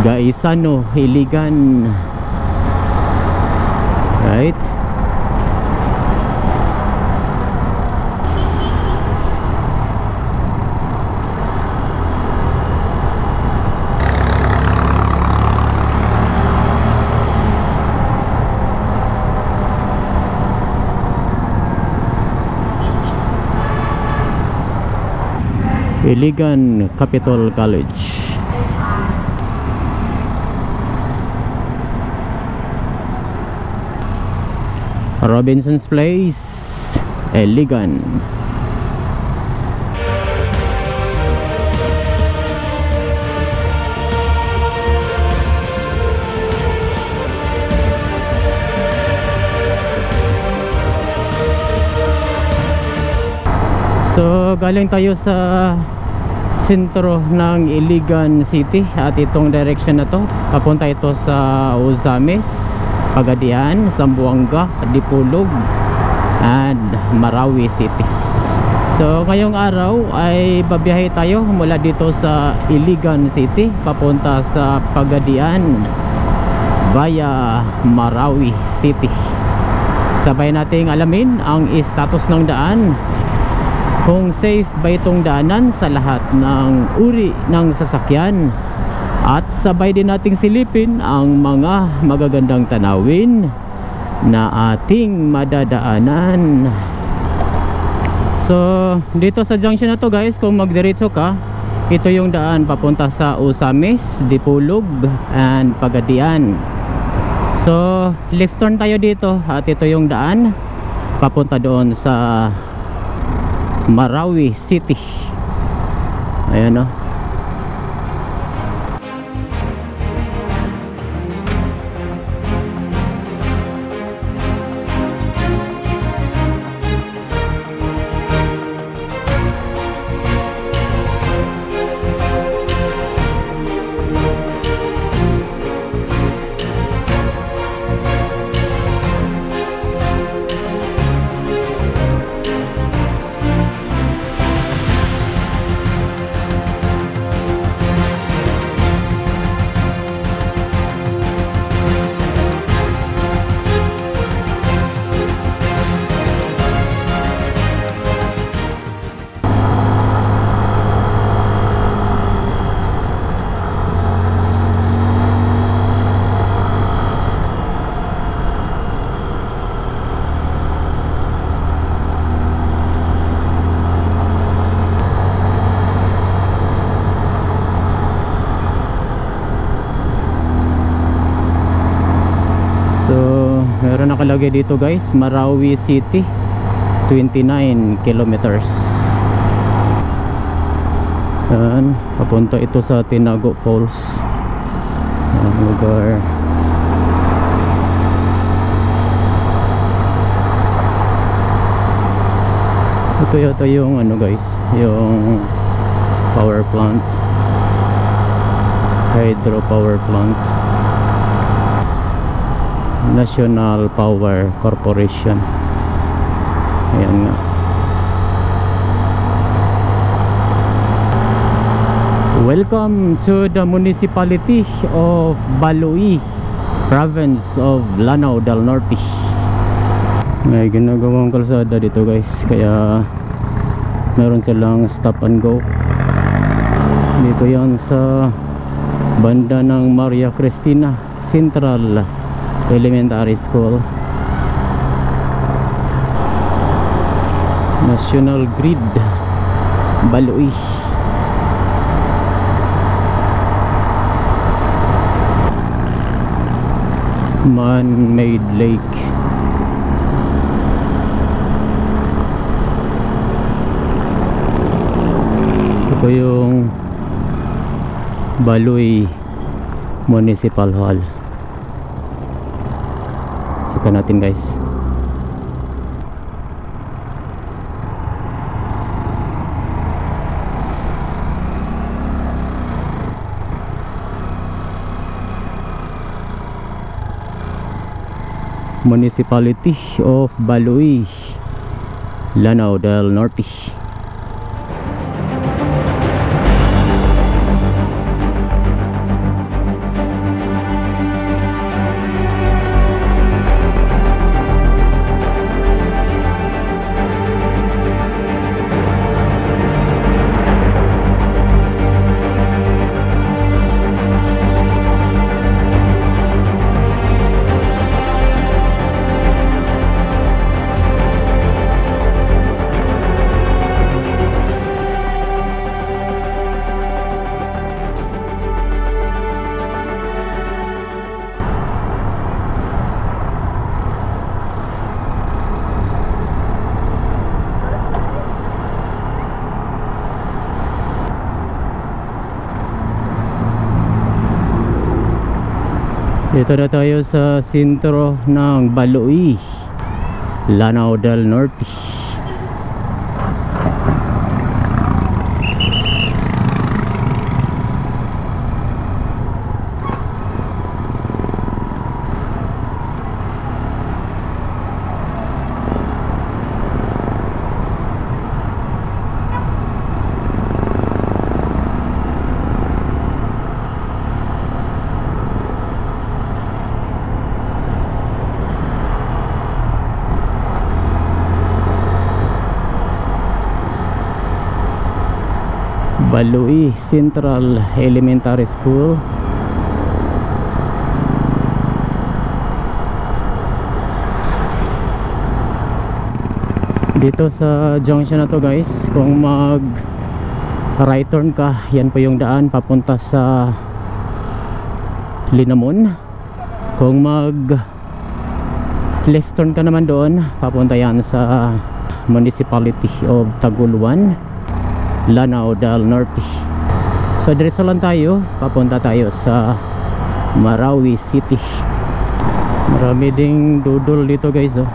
Gaisano, Iligan. Right? Iligan Capital College. Robinson's Place, Iligan. So galing tayo sa sentro ng Iligan City at itong direction na to papunta ito sa Ozamis, Pagadian, Zamboanga, Dipolog and Marawi City. So ngayong araw ay babiyahe tayo mula dito sa Iligan City papunta sa Pagadian via Marawi City. Sabay nating alamin ang status ng daan, kung safe ba itong daanan sa lahat ng uri ng sasakyan, at sabay din nating silipin ang mga magagandang tanawin na ating madadaanan. So dito sa junction na to guys, kung magdiretso ka, ito yung daan papunta sa Ozamis, Dipolog and Pagadian. So left turn tayo dito at ito yung daan papunta doon sa Marawi City. Ayan o. Meron nakalagay dito guys, Marawi City, 29 kilometers. Yan, papunta ito sa Tinago Falls. Yan, lugar. Ito yata yung ano guys, yung power plant, hydro power plant, National Power Corporation. Ayan nga. Welcome to the municipality of Baloi, province of Lanao del Norte. May ginagawang kalsada dito guys, kaya meron silang stop and go. Dito yan sa banda ng Maria Cristina Central Elementary School. National Grid, Baloi. Man-made lake. Ito yung Baloi Municipal Hall. Sukan natin guys. Municipality of Baloi, Lanao del Norte. Dito na tayo sa sentro ng Baloi, Lanao del Norte. Baloi Central Elementary School. Dito sa junction na to guys, kung mag right turn ka, yan po yung daan papunta sa Linamon. Kung mag left turn ka naman doon, papunta yan sa Municipality of Taguluan, Lanao del Norte. So diretso lang tayo, papunta tayo sa Marawi City. Marami ding dudol dito guys, oh.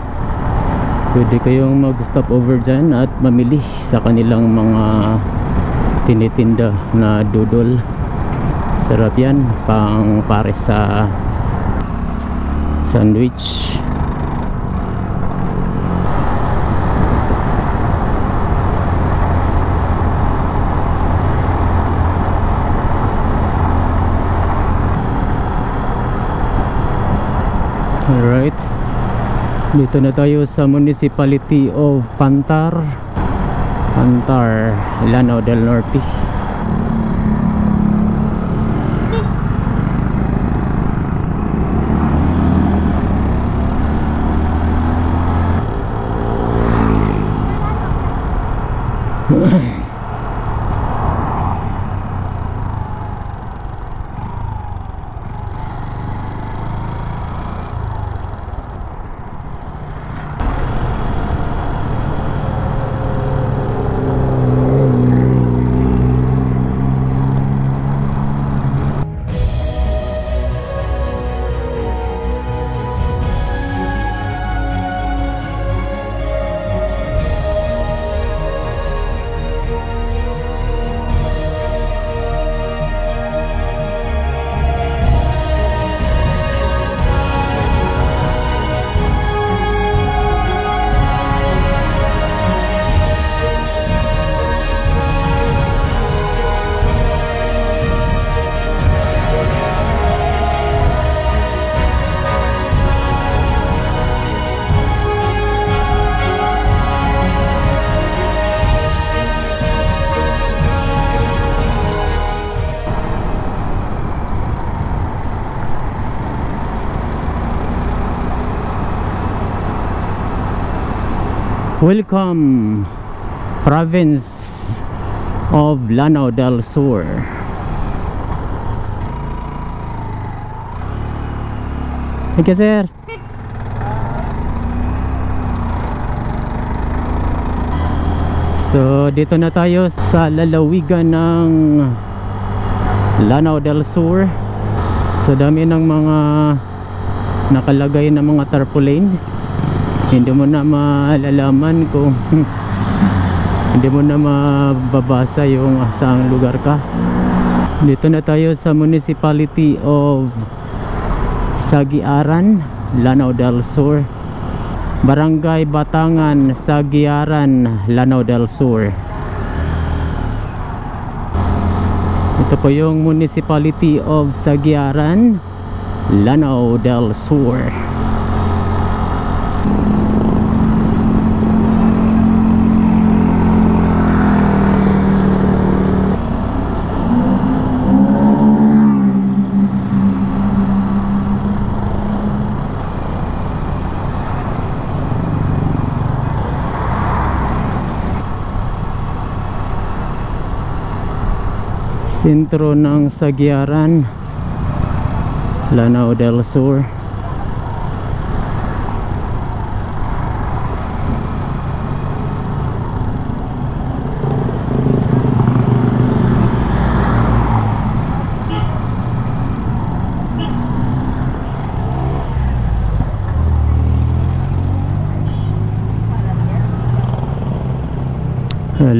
Pwede kayong mag stop over dyan at mamili sa kanilang mga tinitinda na dudol. Sarap yan, pang pare sa sandwich. Alright, dito na tayo sa Municipality of Pantar, Lanao del Norte. Welcome, province of Lanao del Sur. Thank you, sir. So dito na tayo sa lalawigan ng Lanao del Sur. So dami ng mga nakalagay na mga tarpaulin. Hindi mo na malalaman kung hindi mo na mababasa yung saang lugar ka. Dito na tayo sa Municipality of Sagiaran, Lanao del Sur. Barangay Batangan, Sagiaran, Lanao del Sur. Ito po yung Municipality of Sagiaran, Lanao del Sur. Sentro ng Sagiaran, Lanao del Sur.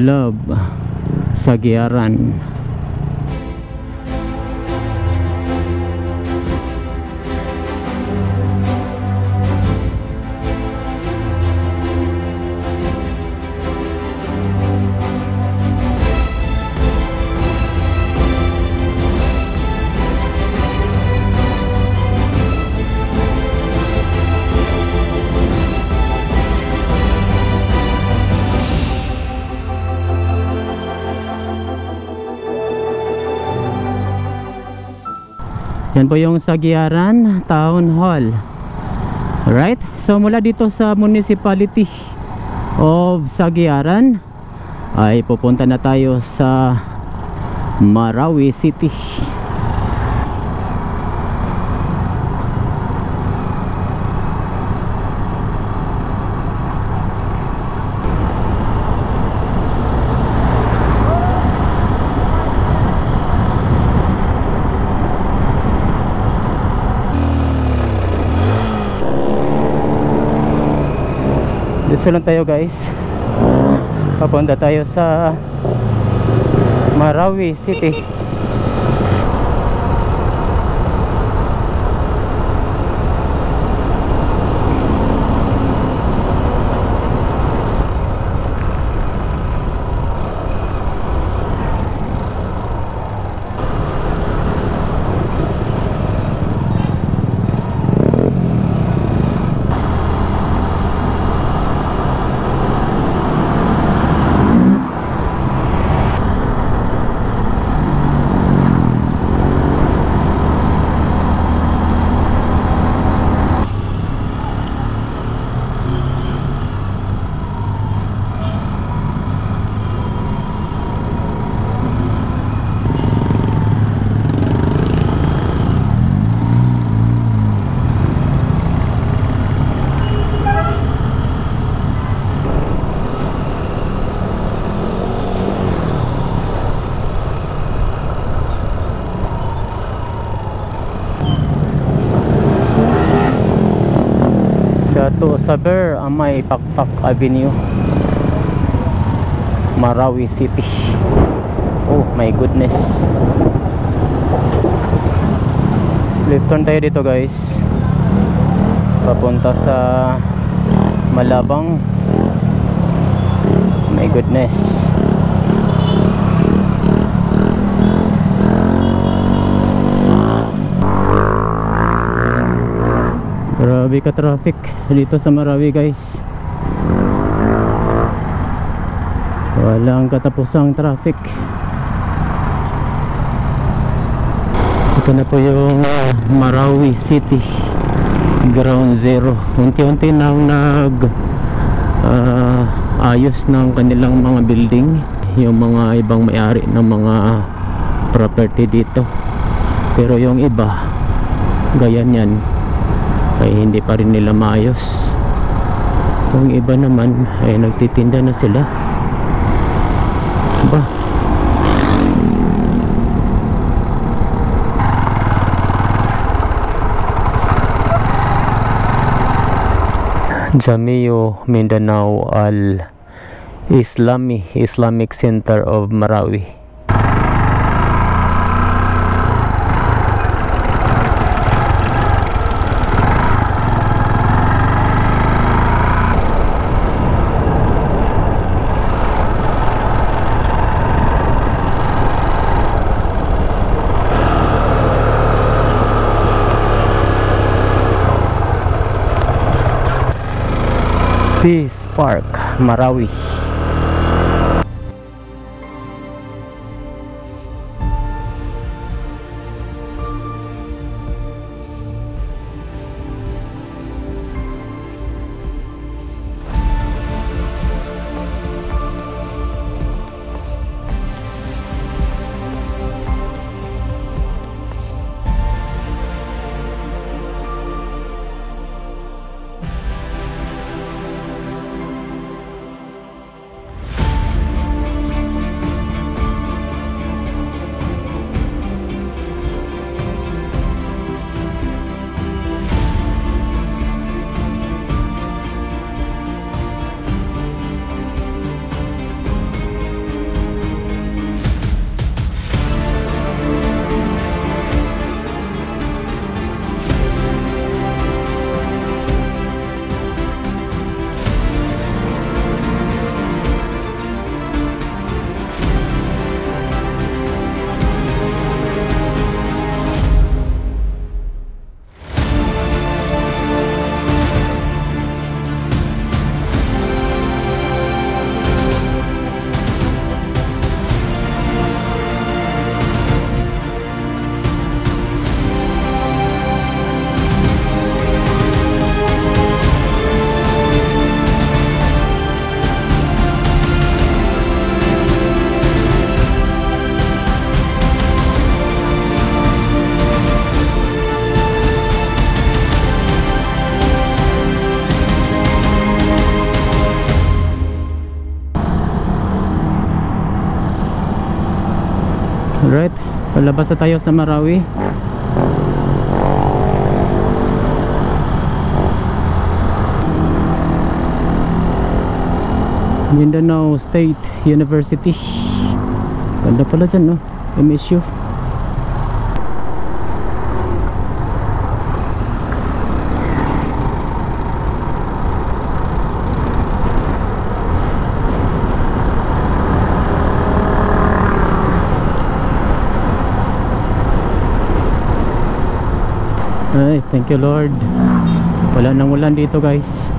Love Sagiaran. Yan po yung Sagiaran Town Hall. Alright, so mula dito sa Municipality of Sagiaran ay pupunta na tayo sa Marawi City. Dito lang tayo guys, papunta tayo sa Marawi City. To Saber Amay Pakpak Avenue, Marawi City. Oh my goodness, left turn tayo dito guys, papunta sa Malabang. My goodness, grabe ka traffic dito sa Marawi guys. Walang katapusang traffic. Ito na po yung Marawi City Ground Zero. Unti-unti nang ayos ng kanilang mga building yung mga ibang may-ari ng mga property dito, pero yung iba gaya niyan ay hindi pa rin nila maayos. Yung iba naman ay nagtitinda na sila ba. Jamio Mindanao Al Islamic Center of Marawi. Peace Park, Marawi. Alright, palabas na tayo sa Marawi. Mindanao State University. Ganda pala dyan, no? MSU. Ay, thank you Lord. Wala nang ulan dito guys.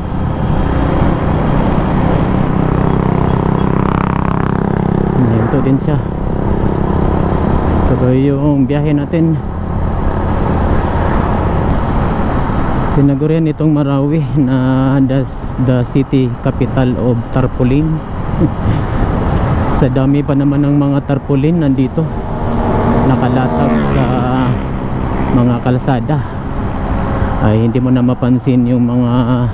Ito din siya. Ito ba yung biyahe natin? Tinagurian itong Marawi na the city capital of tarpaulin. Sa dami pa naman ng mga tarpaulin nandito nakalatag sa mga kalsada, ay hindi mo na mapansin yung mga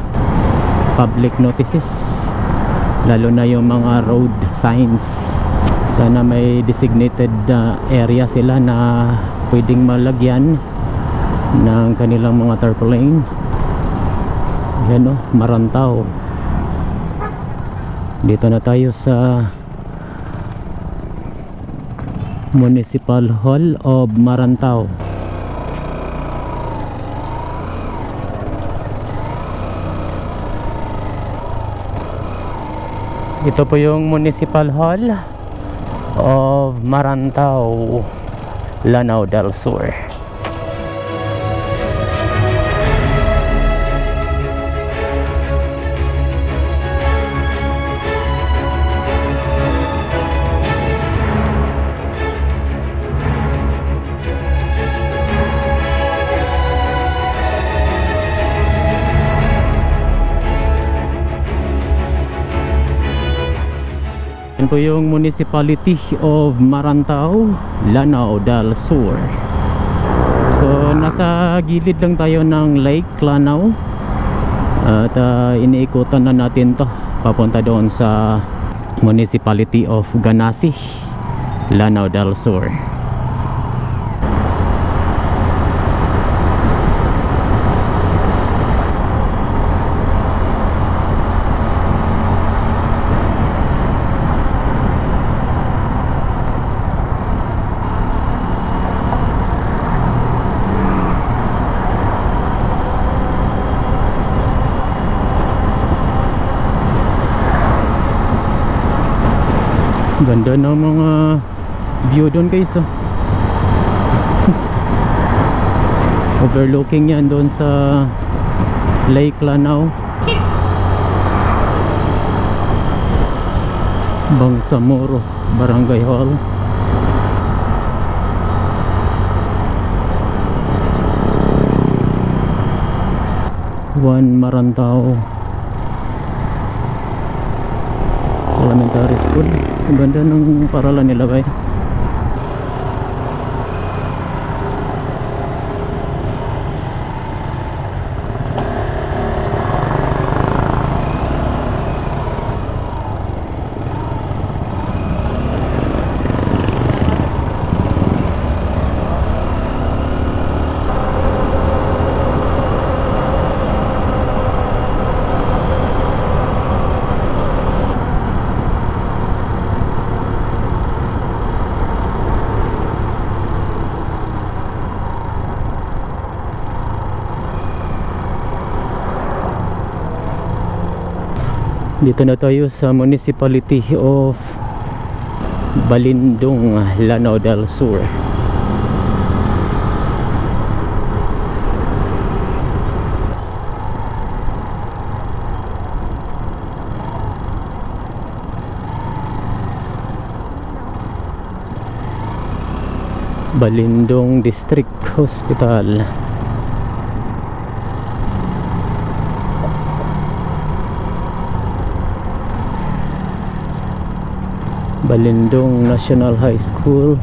public notices, lalo na yung mga road signs. Sana may designated area sila na pwedeng malagyan ng kanilang mga tarpaulin. Yan o, Marantao. Dito na tayo sa Municipal Hall of Marantao. Ito po yung Municipal Hall of Marantao, Lanao del Sur. Yan po yung Municipality of Marantao, Lanao del Sur. So nasa gilid lang tayo ng Lake Lanao. At iniikutan na natin to papunta doon sa Municipality of Ganasi, Lanao del Sur. Ganda ng mga view doon guys, oh. Overlooking yan doon sa Lake Lanao, Bangsamoro Barangay Hall. One Marantao Elementary School. Ang ganda ng paralan nila guys. Dito na tayo sa Municipality of Balindong, Lanao del Sur. Balindong District Hospital. Balindong National High School.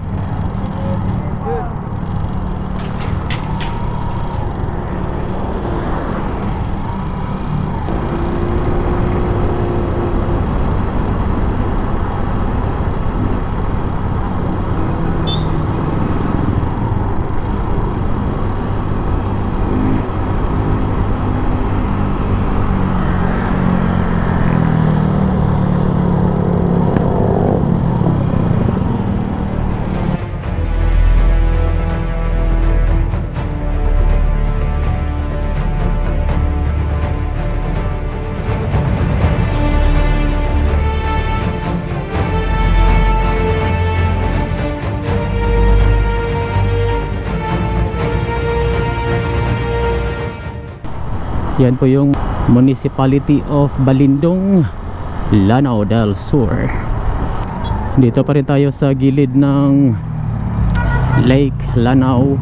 Yan po yung Municipality of Balindong, Lanao del Sur. Dito pa rin tayo sa gilid ng Lake Lanao.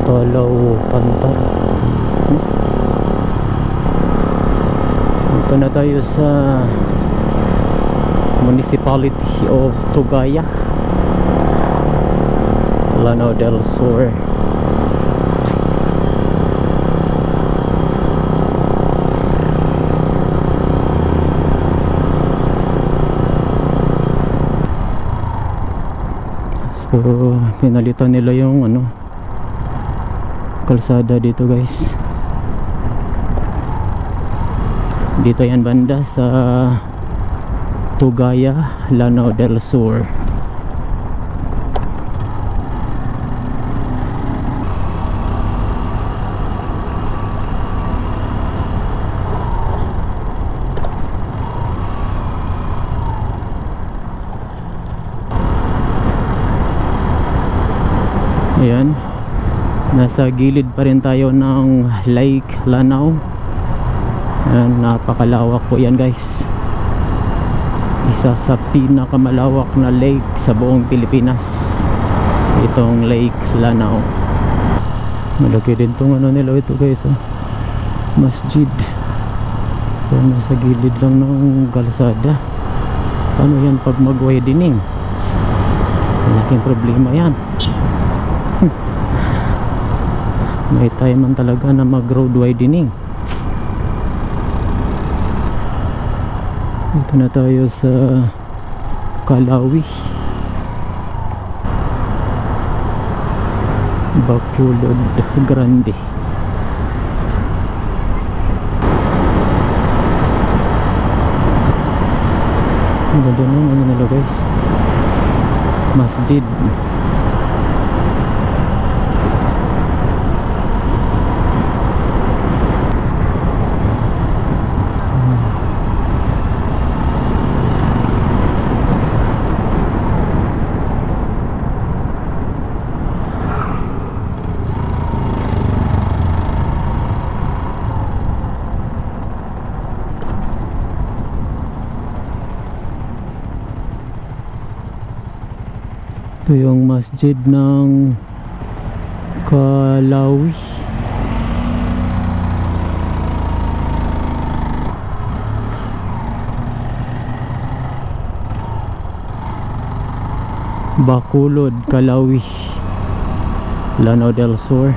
Tolaw Pantar. Ito na tayo sa Municipality of Tugaya, Lanao del Sur. So pinalitan nila yung kalsada dito guys. Dito yan banda sa Tugaya, Lanao del Sur. Ayan, nasa gilid pa rin tayo ng Lake Lanao. Ayan, napakalawak po yan guys. Isa sa pinakamalawak na lake sa buong Pilipinas, itong Lake Lanao. Malaki din tong nila ito guys, masjid. So, nasa gilid lang ng kalsada. Ano yan pag mag-widening? Malaking problema yan. May time man talaga na mag-road widening. Dito na tayo sa Kalawi, Bacolod Grande. Ang ganda naman nila guys, masjid. Ito yung masjid ng Kalawi. Bacolod, Kalawi, Lanao del Sur.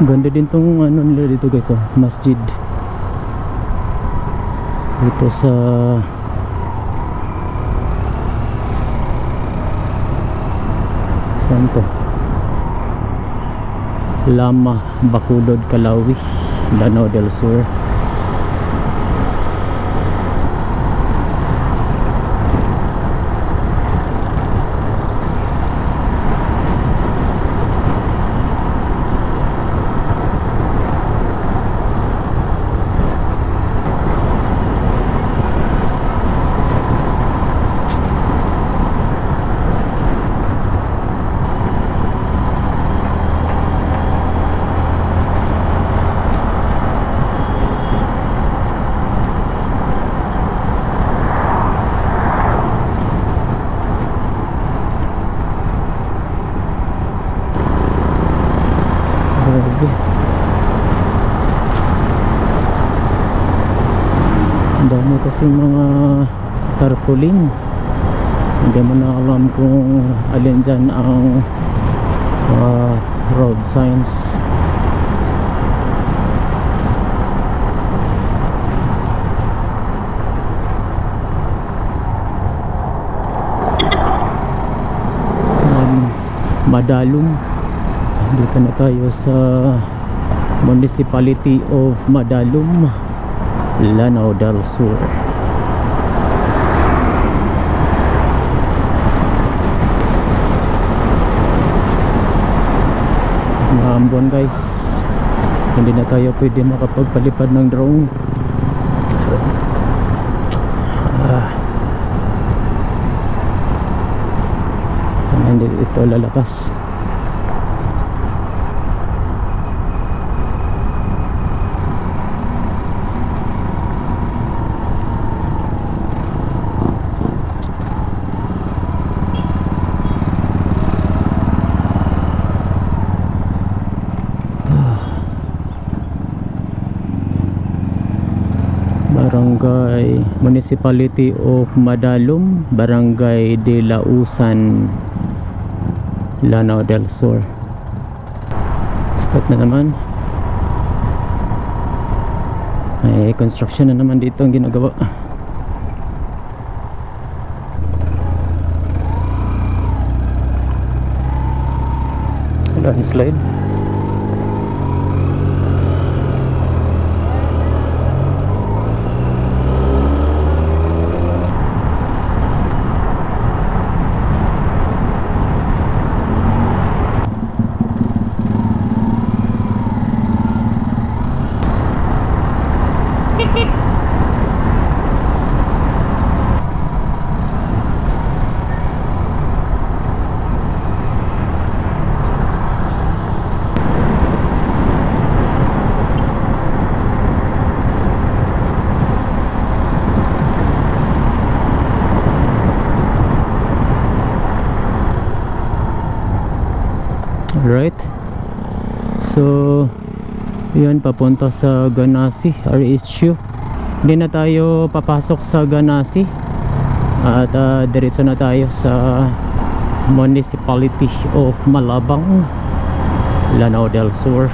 Ganda din tong nila dito guys, masjid dito sa saan to? Lama, Bacolod, Kalawi, Lanao del Sur. Ang dami kasi mga tarpaulin. Hindi mo na alam kung alin dyan ang road signs. Madalum. Dito na tayo sa Municipality of Madalum, Lanao del Sur. Maambon guys, hindi na tayo pwede makapagpalipad ng drone. Sana hindi ito lalakas. Barangay Municipality of Madalum, Barangay de la Usan, Lanao del Sur. Stop na naman. Ay, construction na naman dito ang ginagawa. Landslide. Right, so yan, papunta sa Ganasi RHU. Hindi na tayo papasok sa Ganasi at diretso na tayo sa Municipality of Malabang, Lanao del Sur.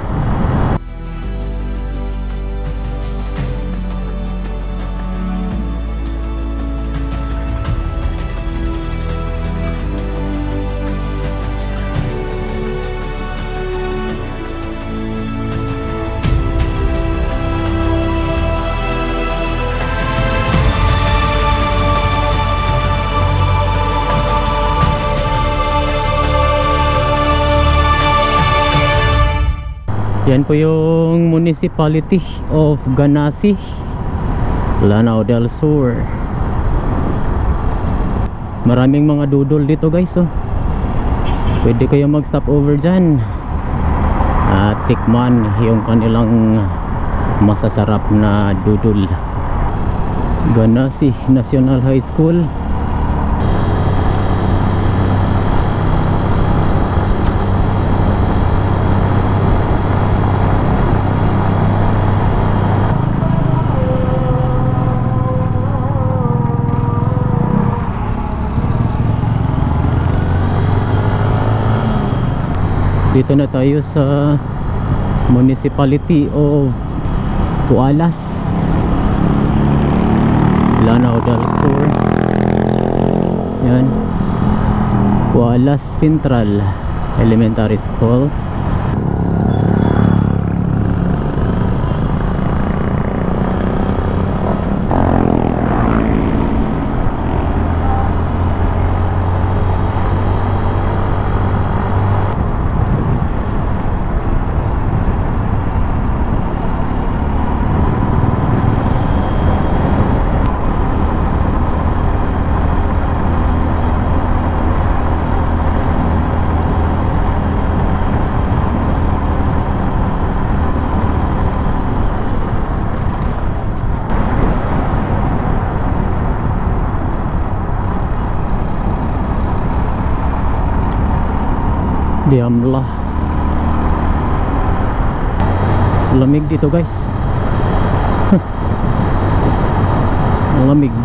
Yan po yung Municipality of Ganasi, Lanao del Sur. Maraming mga dudol dito guys, oh. Pwede kayo mag stop over dyan at tikman yung kanilang masasarap na dudol. Ganasi National High School. Dito na tayo sa Municipality of Pualas, Lanao del Sur. Yan, Pualas Central Elementary School. Diamlah, lamig dito guys. Ang lamig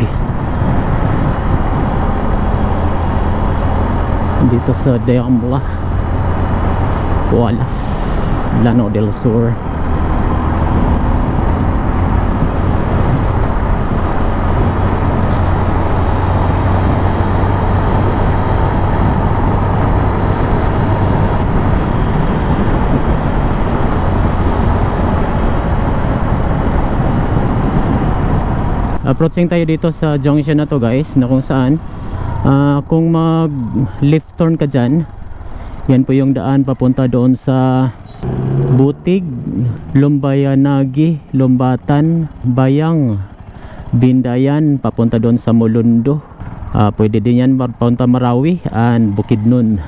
dito sa Diambla, Pualas, Lanao del Sur. Approaching tayo dito sa junction na to guys, na kung saan kung mag left turn ka dyan, yan po yung daan papunta doon sa Butig, Lumbayanagi, Lumbatan, Bayang, Bindayan, papunta doon sa Mulundo. Pwede din yan papunta Marawi and Bukidnon.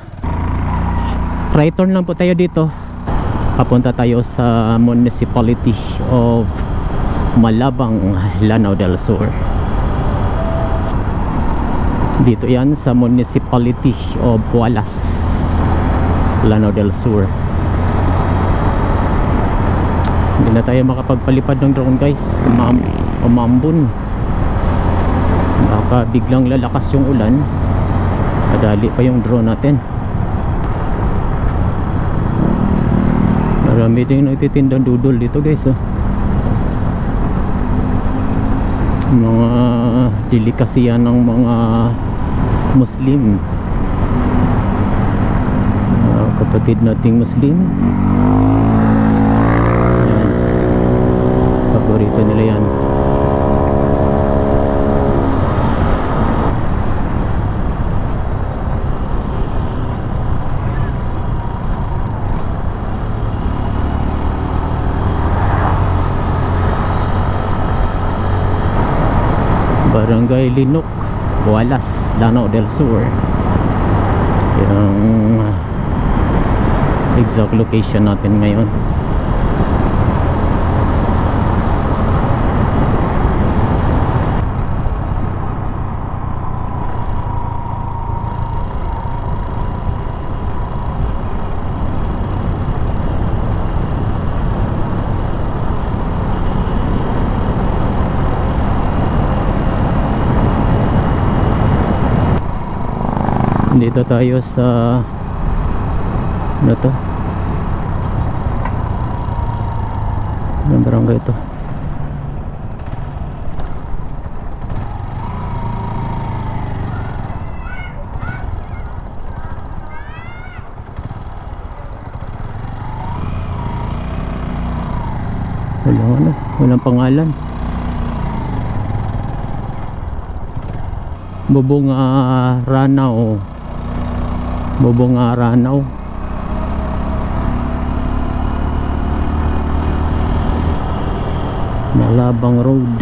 Right turn lang po tayo dito, papunta tayo sa Municipality of Malabang, Lanao del Sur. Dito yan sa Municipality of Pualas, Lanao del Sur. Hindi na tayo makapagpalipad ng drone guys, umambon. Baka biglang lalakas yung ulan, kadali pa yung drone natin. Marami din nagtitindang dudol dito guys, oh. Mga delikasiyan ng mga Muslim, kapatid nating Muslim. Yan, paborito nila yan. Barangay Linok, Pualas, Lanao del Sur. Yung exact location natin ngayon. Dito tayo sa ano to? Anong barangay ito? Walang pangalan. Bubong Ranao. Bubong Ranao. Malabang Road.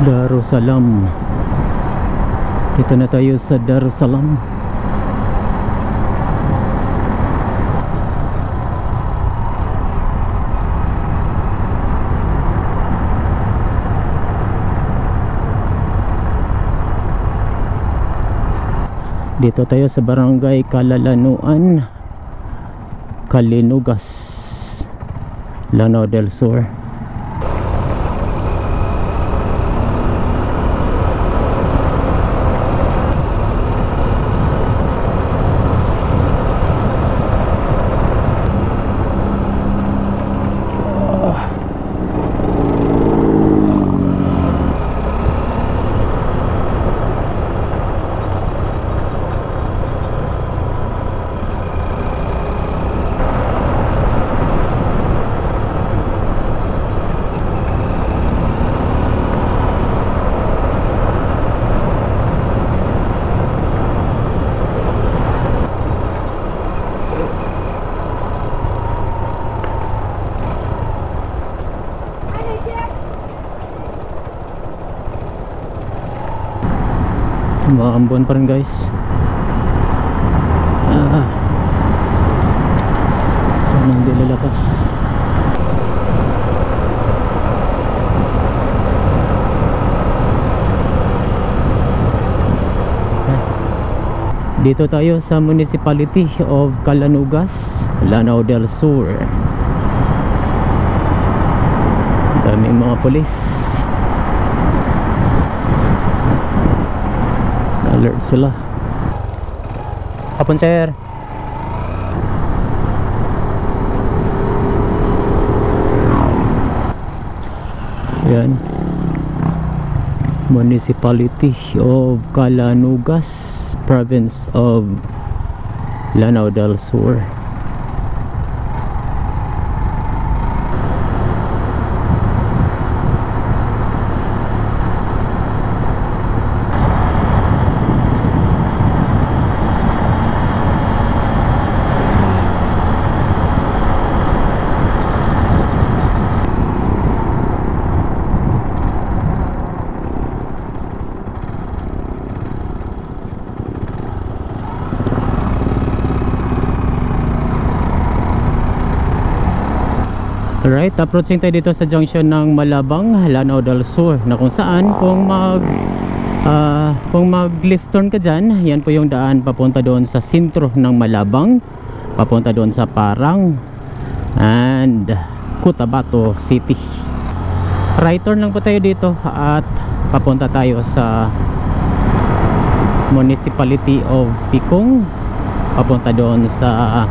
Darussalam. Dito na tayo sa Darussalam. Dito tayo sa Barangay Kalalanuan, Kalinugas, Lanao del Sur. Sumaambon pa rin guys. Sana hindi lalakas. Dito tayo sa Municipality of Calanugas, Lanao del Sur. Daming mga pulis. Alert sila. Hapon sir. Yan, Municipality of Calanugas, Province of Lanao del Sur. Alright, approaching tayo dito sa junction ng Malabang, Lanao del Sur, na kung saan kung mag left turn ka dyan, yan po yung daan papunta doon sa sentro ng Malabang, papunta doon sa Parang and Cotabato City. Right turn lang po tayo dito at papunta tayo sa Municipality of Picong, papunta doon sa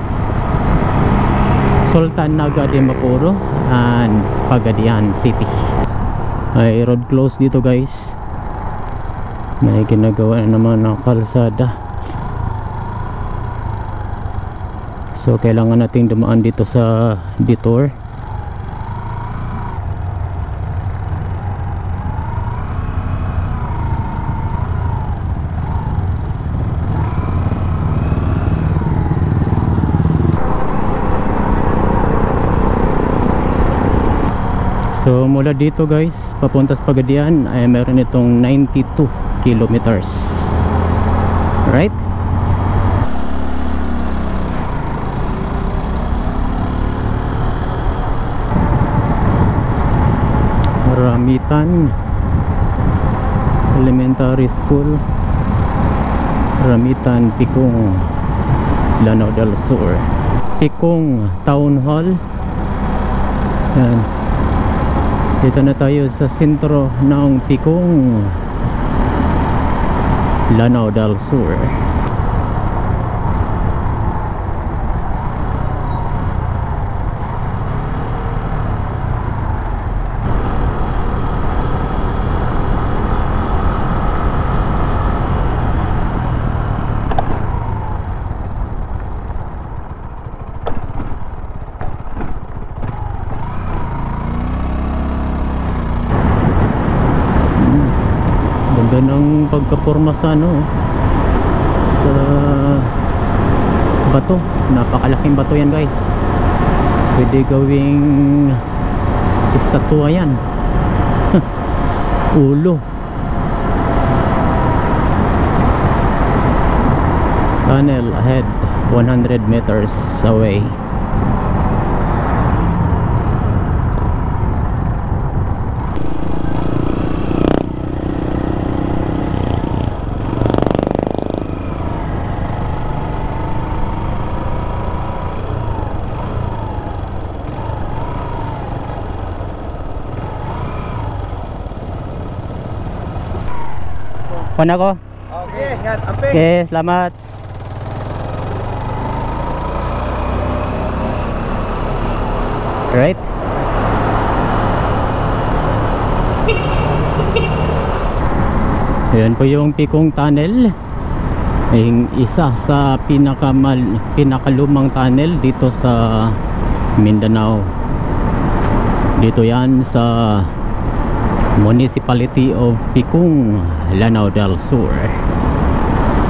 Sultan Naga de Mapuro and Pagadian City. Ay road close dito guys. May ginagawa na naman ng kalsada. So kailangan nating dumaan dito sa detour. So mula dito guys papunta sa Pagadian ay meron itong 92 kilometers. Right? Ramitan Elementary School, Ramitan, Picong, Lanao del Sur. Picong Town Hall. Yan. Dito na tayo sa sentro ng Picong, Lanao del Sur. Ganda ng pagkaporma sa sa bato. Napakalaking bato yan guys. Pwede gawing estatwa yan. Ulo. Tunnel ahead 100 meters away. Kuha ko. Okay, yan, amping. Okay, salamat. Right. Ayan po yung Picong Tunnel. Yung isa sa pinakalumang tunnel dito sa Mindanao. Dito yan sa Municipality of Picong, Lanao del Sur.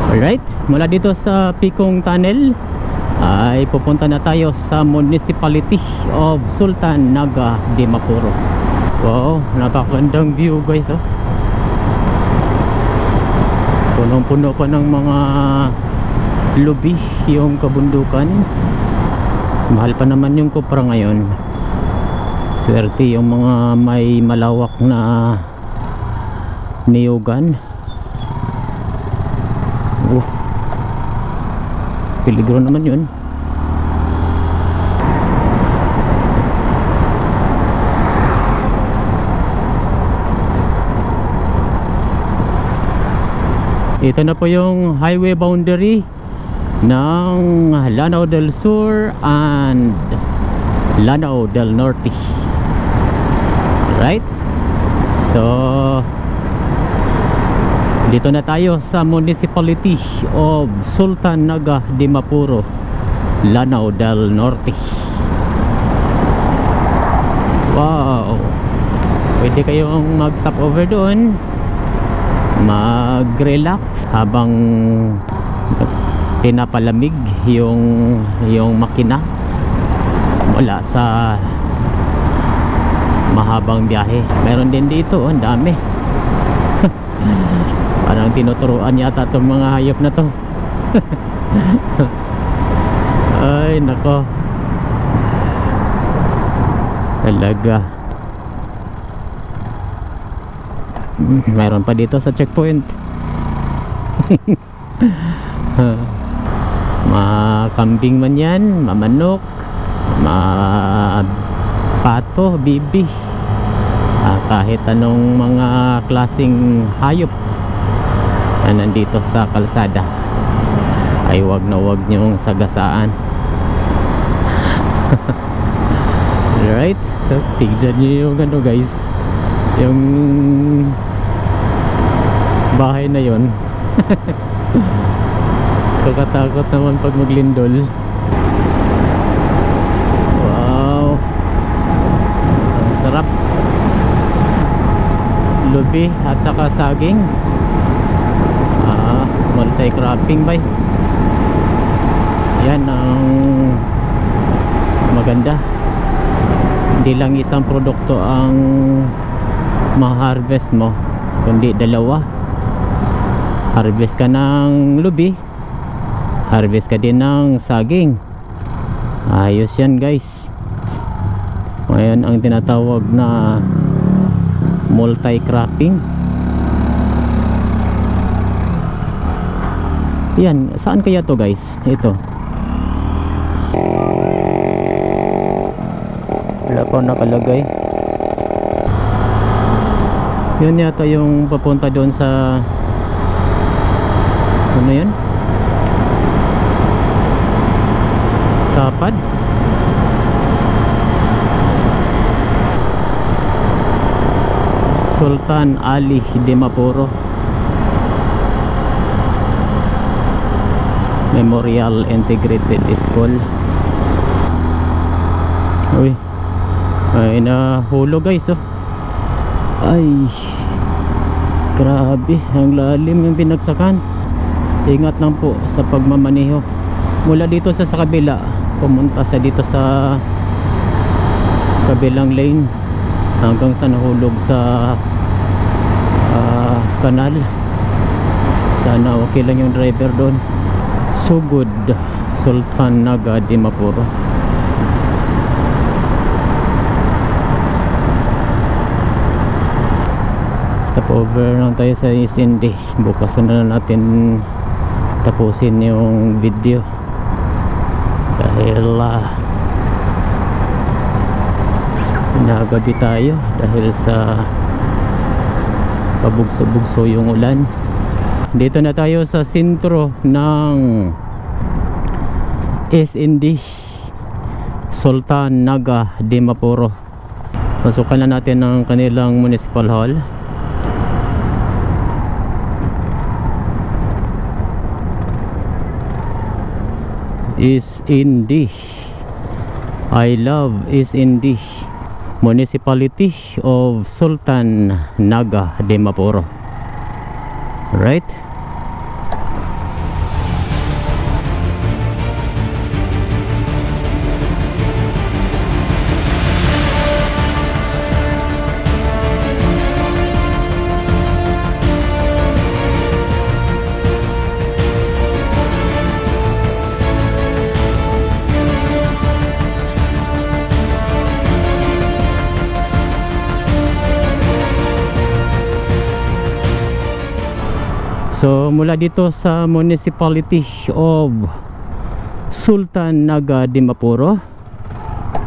Alright, mula dito sa Picong Tunnel ay pupunta na tayo sa Municipality of Sultan Naga de Mapuro. Wow, napakagandang view guys oh. punong-puno pa ng mga lubi yung kabundukan. Mahal pa naman yung kopra ngayon. Swerte yung mga may malawak na niyugan. Peligro naman yun. Ito na po yung highway boundary ng Lanao del Sur and Lanao del Norte. Right? So dito na tayo sa municipality of Sultan Naga de Mapuro, Lanao del Norte. Wow, pwede kayong mag stop over doon, mag relax habang pinapalamig yung makina mula sa mahabang biyahe. Meron din dito, ang dami. Parang tinuturuan yata itong mga hayop na to. Ay nako, talaga. Meron pa dito sa checkpoint. Makambing man yan, mamanok, pato, bibi, kahit anong mga klaseng hayop na nandito sa kalsada ay wag na wag nyong sagasaan. Right? Tignan nyo yung ano guys, yung bahay na yon. Kakatakot naman pag maglindol. Wow, ang sarap. Lubi at saka saging. Multi-cropping bay. Yan ang maganda. Hindi lang isang produkto ang ma-harvest mo, kundi dalawa. Harvest ka ng lubi, harvest ka din ng saging. Ayos yan guys. Ngayon ang tinatawag na multi-cropping. Yan, saan kaya to guys? Ito. Wala pa nakalagay. Yun yata yung papunta doon sa ano yan? Sapad. Sultan Ali de Mapuro Memorial Integrated School. Uy, ay nahulog guys oh. Ay, grabe, ang lalim yung binagsakan. Ingat lang po sa pagmamaneho. Mula dito sa kabila, pumunta sa dito sa kabilang lane hanggang sa nahulog sa kanal. Sana okay lang yung driver doon. Sugod, Sultan Naga de Mapuro. Stop over lang tayo sa Isindi. Bukas na natin tapusin yung video dahil nagabi tayo dahil sa pabugso-bugso yung ulan. Dito na tayo sa sentro ng SND, Sultan Naga de Mapuro. Pasukan na natin ang kanilang municipal hall. SND, I love SND, Municipality of Sultan Naga de Mapuro. Right? So mula dito sa municipality of Sultan Naga Dimapuro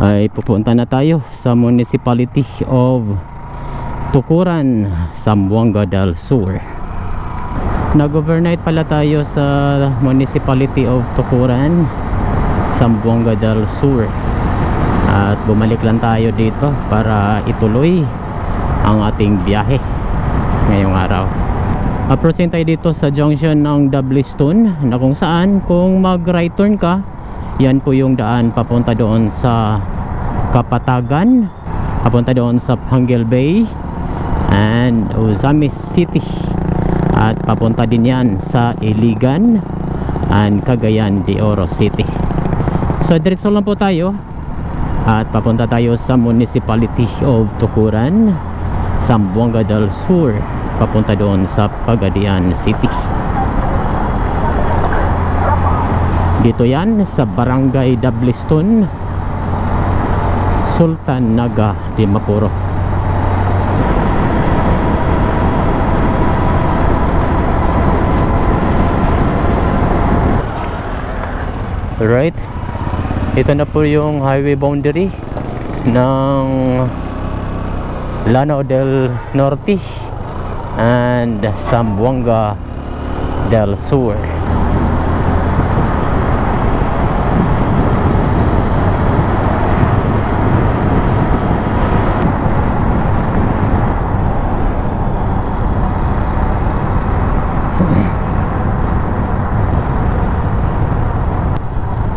ay pupunta na tayo sa municipality of Tukuran, Zamboanga del Sur. Nag-overnight pala tayo sa municipality of Tukuran, Zamboanga del Sur, at bumalik lang tayo dito para ituloy ang ating biyahe ngayong araw. Approaching tayo dito sa junction ng Doubleystone, na kung saan kung mag right turn ka, yan po yung daan papunta doon sa Kapatagan, papunta doon sa Panguil Bay and Ozamis City, at papunta din yan sa Iligan and Cagayan de Oro City. So diretso lang po tayo at papunta tayo sa municipality of Tukuran, Zamboanga del Sur, papunta doon sa Pagadian City. Dito yan sa Barangay Doubleystone, Sultan Naga Dimapuro. Alright, ito na po yung highway boundary ng Lanao del Norte and Zamboanga del Sur.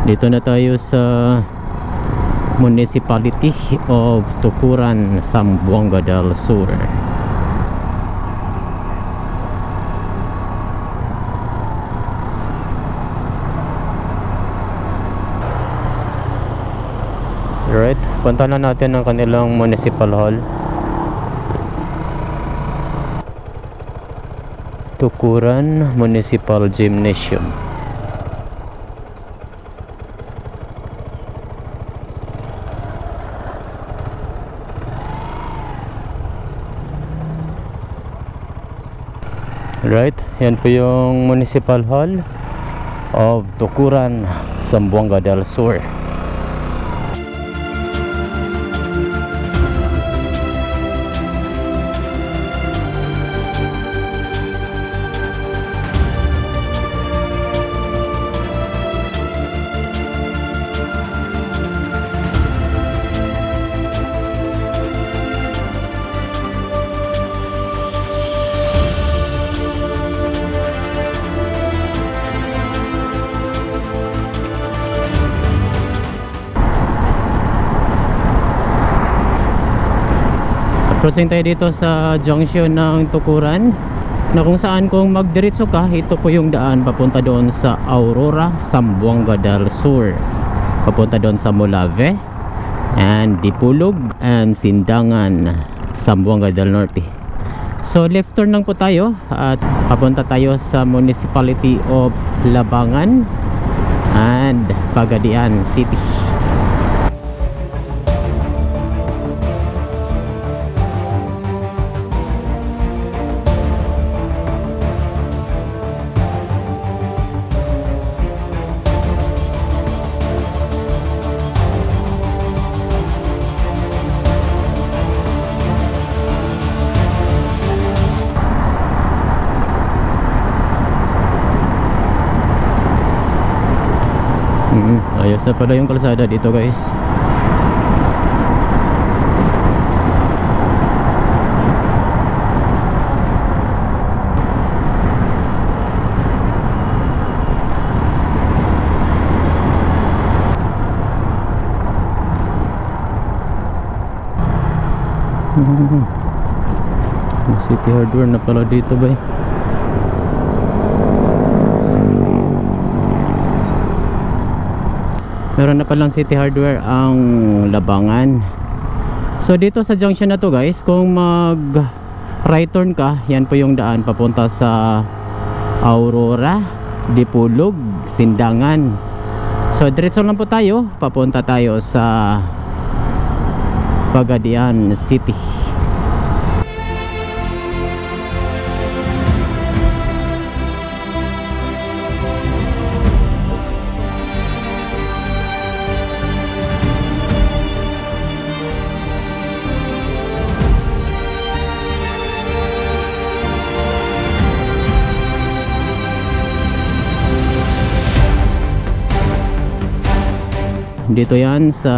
Dito na tayo sa municipality of Tukuran, Zamboanga del Sur. Right, punta na natin ang kanilang municipal hall, Tukuran Municipal Gymnasium. Right, yan po yung municipal hall of Tukuran, Zamboanga del Sur. Approaching tayo dito sa junction ng Tukuran, na kung saan kung magdiretso ka, ito po yung daan papunta doon sa Aurora, Zamboanga del Sur, papunta doon sa Molave and Dipulog and Sindangan, Zamboanga del Norte. So left turn lang po tayo at papunta tayo sa municipality of Labangan and Pagadian City. Ayos na pala yung kalsada dito, guys. City Hardware na pala dito, bay. Meron na palang City Hardware ang Labangan. So dito sa junction na to, guys, kung mag right turn ka, yan po yung daan papunta sa Aurora, Dipulog, Sindangan. So diretso lang po tayo, papunta tayo sa Pagadian City. Dito yan sa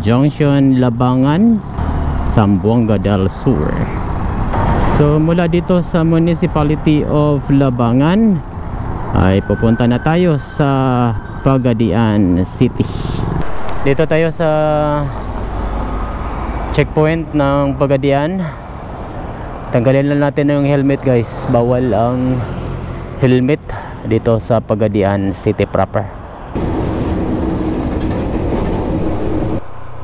Junction Labangan, Zamboanga del Sur. So mula dito sa Municipality of Labangan ay pupunta na tayo sa Pagadian City. Dito tayo sa checkpoint ng Pagadian. Tanggalin lang natin yung helmet guys. Bawal ang helmet dito sa Pagadian City proper.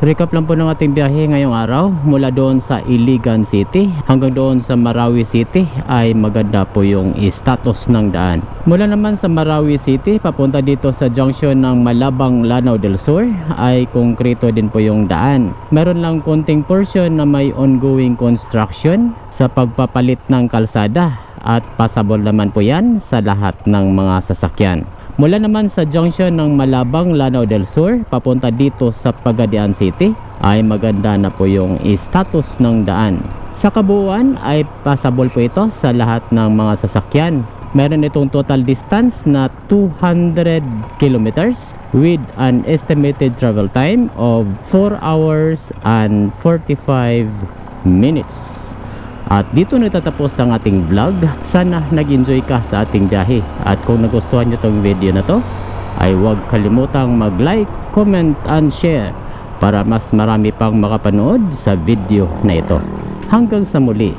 Recap lang po ng ating biyahe ngayong araw. Mula doon sa Iligan City hanggang doon sa Marawi City ay maganda po yung status ng daan. Mula naman sa Marawi City papunta dito sa junction ng Malabang, Lanao del Sur ay konkreto din po yung daan. Meron lang konting portion na may ongoing construction sa pagpapalit ng kalsada at passable naman po yan sa lahat ng mga sasakyan. Mula naman sa junction ng Malabang, Lanao del Sur papunta dito sa Pagadian City ay maganda na po yung status ng daan. Sa kabuuan ay passable po ito sa lahat ng mga sasakyan. Meron itong total distance na 200 kilometers with an estimated travel time of 4 hours and 45 minutes. At dito natatapos ang ating vlog. Sana nag-enjoy ka sa ating biyahe. At kung nagustuhan nyo tong video na to, ay huwag kalimutang mag-like, comment, and share para mas marami pang makapanood sa video na ito. Hanggang sa muli,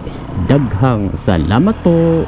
daghang salamat po!